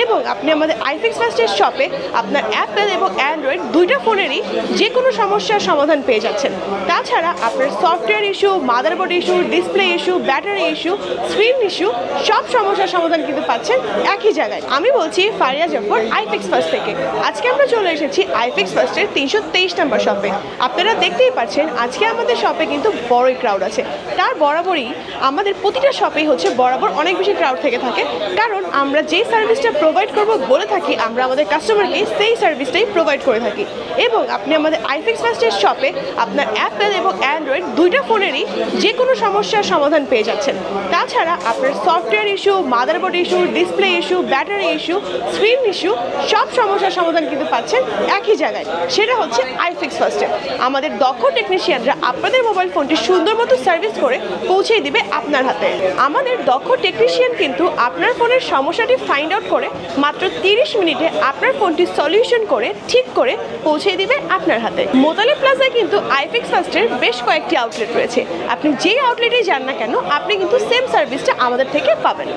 এবং আপনি আমাদের আইফিক্স ফার্স্টের শপে আপনার অ্যাপেল এবং অ্যান্ড্রয়েড দুইটা ফোনেরই যে কোনো সমস্যার সমাধান পেয়ে যাচ্ছেন। তাছাড়া আপনার software issue, motherboard issue, display issue, battery issue, screen issue সব সমস্যার সমাধান কিন্তু পাচ্ছেন একই জায়গায়। আমি বলছি ফারিয়া জাফর আইফিক্স ফার্স্ট থেকে। আজকে আমরা চলে এসেছি আইফিক্স ফার্স্টের 323 নম্বর শপে। আপনারা দেখতেই পাচ্ছেন আজকে আমাদের শপে কিন্তু বড়ই ক্রাউড আছে। তার বরাবরই আমাদের প্রতিটা শপেই বরাবর অনেক বেশি ক্রাউড থেকে থাকে, কারণ আমরা যেই সার্ভিসটা প্রোভাইড করব বলে থাকি আমরা আমাদের কাস্টমারকে সেই সার্ভিসটাই প্রোভাইড করে থাকি। এবং আপনি আমাদের আইফিক্স ফার্স্টের শপে আপনার অ্যাপেল এবং অ্যান্ড্রয়েড দুইটা ফোনেরই যে কোনো সমস্যার সমাধান পেয়ে যাচ্ছেন। তাছাড়া আপনার software issue, motherboard issue, display issue, battery issue, screen issue সব সমস্যার সমাধান কিন্তু পাচ্ছেন একই জায়গায়, সেটা হচ্ছে আইফিক্স ফার্স্টে। আমাদের দক্ষ টেকনিশিয়ানরা আপনাদের মোবাইল ফোনটি সুন্দর মতো সার্ভিস করে পৌঁছে দিবে আপনার হাতে। আমাদের দক্ষ টেকনিশিয়ান কিন্তু আপনার ফোনের সমস্যাটি ফাইন্ড আউট করে মাত্র 30 মিনিটে আপনার ফোনটি সলিউশন করে ঠিক করে পৌঁছে দিবে আপনার হাতে। মোতালে প্লাজায় কিন্তু আইফিক্স ফার্স্টের বেশ কয়েকটি আউটলেট রয়েছে। আপনি যেই আউটলেটেই যান না কেন আপনি কিন্তু সেম সার্ভিসটা আমাদের থেকে পাবেন।